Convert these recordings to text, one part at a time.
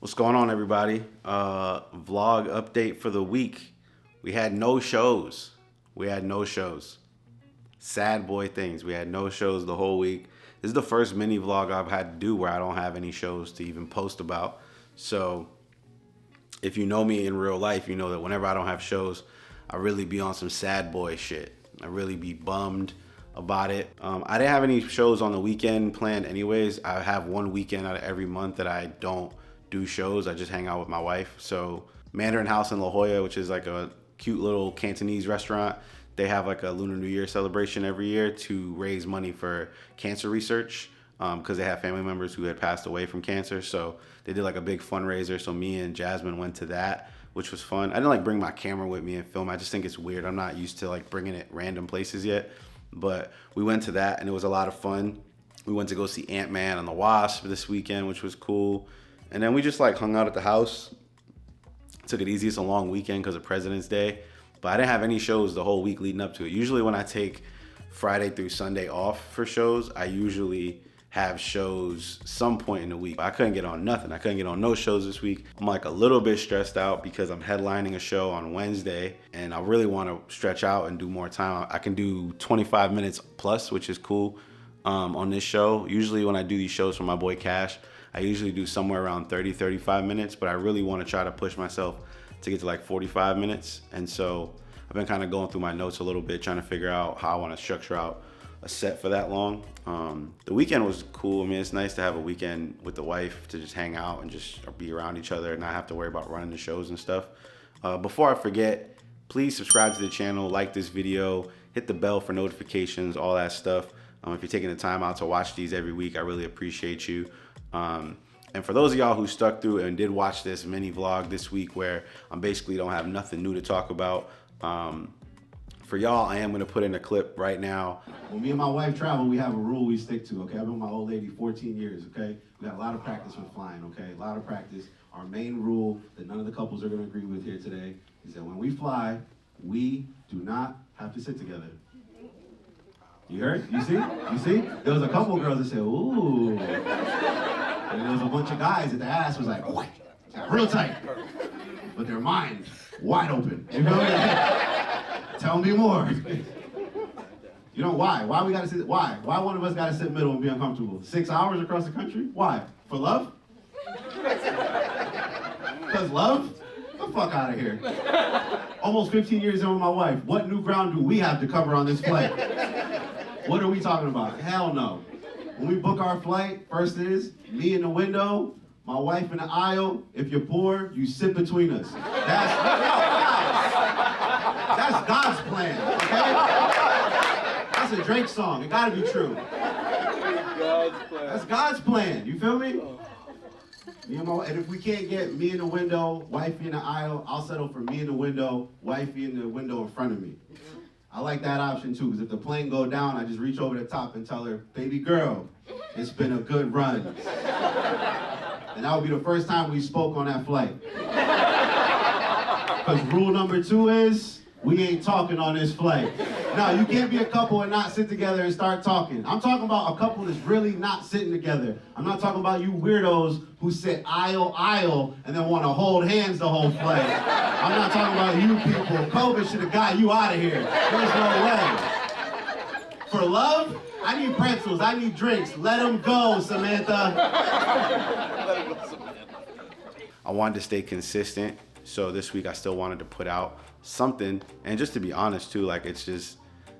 What's going on, everybody? Vlog update for the week. We had no shows. Sad boy things. We had no shows the whole week. This is the first mini vlog I've had to do where I don't have any shows to even post about. So if you know me in real life, you know that whenever I don't have shows, I really be on some sad boy shit. I really be bummed about it. I didn't have any shows on the weekend planned anyways. I have one weekend out of every month that I don't do shows. I just hang out with my wife. So Mandarin House in La Jolla, which is like a cute little Cantonese restaurant, they have like a Lunar New Year celebration every year to raise money for cancer research because they have family members who had passed away from cancer. So they did like a big fundraiser. So me and Jasmine went to that, which was fun. I didn't like bring my camera with me and film. I just think it's weird. I'm not used to like bringing it random places yet. But we went to that and it was a lot of fun. We went to go see Ant-Man and the Wasp this weekend, which was cool. And then we just like hung out at the house. Took it easy. It's a long weekend because of President's Day. But I didn't have any shows the whole week leading up to it. Usually when I take Friday through Sunday off for shows, I usually have shows some point in the week. I couldn't get on nothing. I couldn't get on no shows this week. I'm like a little bit stressed out because I'm headlining a show on Wednesday and I really want to stretch out and do more time. I can do 25 minutes plus, which is cool on this show. Usually when I do these shows for my boy Cash, I usually do somewhere around 30, 35 minutes, but I really want to try to push myself to get to like 45 minutes. And so I've been kind of going through my notes a little bit, trying to figure out how I want to structure out a set for that long. The weekend was cool. I mean, it's nice to have a weekend with the wife to just hang out and just be around each other and not have to worry about running the shows and stuff. Before I forget, please subscribe to the channel, like this video, hit the bell for notifications, all that stuff. If you're taking the time out to watch these every week, I really appreciate you. And for those of y'all who stuck through and did watch this mini vlog this week where I basically don't have nothing new to talk about, for y'all, I am gonna put in a clip right now. When me and my wife travel, we have a rule we stick to, okay? I've been with my old lady 14 years, okay? We got a lot of practice with flying, okay? A lot of practice. Our main rule that none of the couples are gonna agree with here today is that when we fly, we do not have to sit together. You heard? You see? You see? There was a couple girls that said, ooh. And there was a bunch of guys that the ass was like, oh, real tight. But their mind wide open. You know what I mean? Tell me more. You know why? Why we gotta sit? Why? Why one of us gotta sit middle and be uncomfortable? 6 hours across the country? Why? For love? Because love? Get the fuck out of here. Almost 15 years in with my wife. What new ground do we have to cover on this flight? What are we talking about? Hell no. When we book our flight, first is me in the window, my wife in the aisle. If you're bored, you sit between us. That's God's plan, okay? That's a Drake song. It gotta be true. That's God's plan. You feel me? Me and my wife, and if we can't get me in the window, wifey in the aisle, I'll settle for me in the window, wifey in the window in front of me. I like that option too, because if the plane go down, I just reach over the top and tell her, baby girl, it's been a good run. And that would be the first time we spoke on that flight. Because rule number 2 is, we ain't talking on this flight. Now, you can't be a couple and not sit together and start talking. I'm talking about a couple that's really not sitting together. I'm not talking about you weirdos who sit aisle, and then want to hold hands the whole flight. I'm not talking about you people. COVID should have got you out of here. There's no way. For love, I need pretzels, I need drinks. Let them go, Samantha. I wanted to stay consistent. So this week I still wanted to put out something. And just to be honest too, like it's just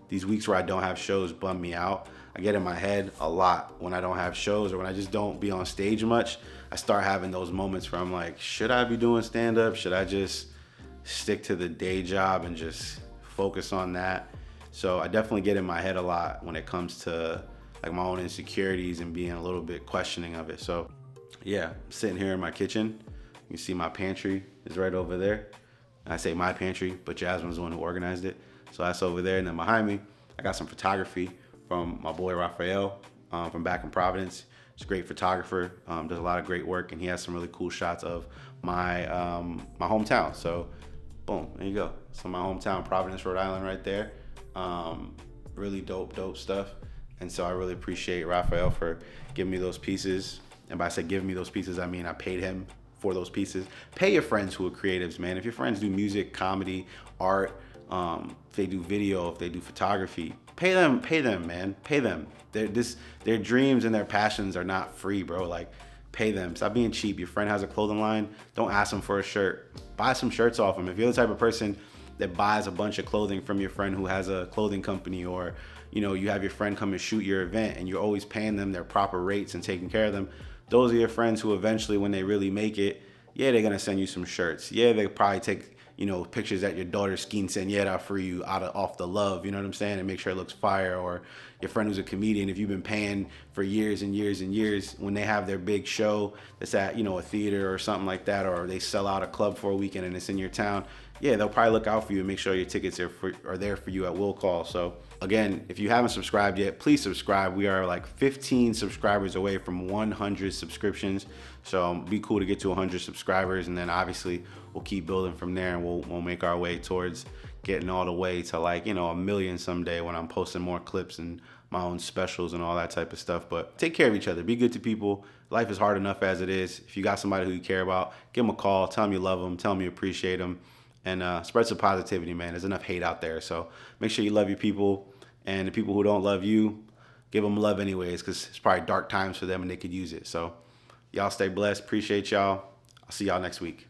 these weeks where I don't have shows bum me out. I get in my head a lot when I don't have shows or when I just don't be on stage much. I start having those moments where I'm like, should I be doing stand-up? Should I just stick to the day job and just focus on that? So I definitely get in my head a lot when it comes to like my own insecurities and being a little bit questioning of it. So yeah, I'm sitting here in my kitchen. You can see my pantry is right over there. I say my pantry, but Jasmine's the one who organized it. So that's over there. And then behind me, I got some photography from my boy Raphael from back in Providence. He's a great photographer, does a lot of great work, and he has some really cool shots of my my hometown. So boom, there you go. So my hometown, Providence, Rhode Island right there. Really dope stuff. And so I really appreciate Raphael for giving me those pieces. And by say giving me those pieces, I mean I paid him for those pieces. Pay your friends who are creatives, man. If your friends do music, comedy, art, if they do video, if they do photography, pay them, man. Pay them. Their dreams and their passions are not free, bro. Like, pay them. Stop being cheap. Your friend has a clothing line. Don't ask them for a shirt. Buy some shirts off them. If you're the type of person that buys a bunch of clothing from your friend who has a clothing company, or you have your friend come and shoot your event and you're always paying them their proper rates and taking care of them, those are your friends who eventually, when they really make it, yeah, they're gonna send you some shirts. Yeah, they probably take pictures at your daughter's quinceañera for you off the love, you know what I'm saying, and make sure it looks fire. Or your friend who's a comedian, if you've been paying for years and years and years, when they have their big show that's at a theater or something like that, or they sell out a club for a weekend and it's in your town, yeah, they'll probably look out for you and make sure your tickets are there for you at will call. So again, if you haven't subscribed yet, please subscribe. We are like 15 subscribers away from 100 subscriptions. So be cool to get to 100 subscribers, and then obviously we'll keep building from there, and we'll make our way towards getting all the way to like a million someday when I'm posting more clips and my own specials and all that type of stuff. But take care of each other. Be good to people. Life is hard enough as it is. If you got somebody who you care about, give them a call. Tell them you love them. Tell them you appreciate them. And spread some positivity, man. There's enough hate out there. So make sure you love your people. And the people who don't love you, give them love anyways, because it's probably dark times for them and they could use it. So y'all stay blessed. Appreciate y'all. I'll see y'all next week.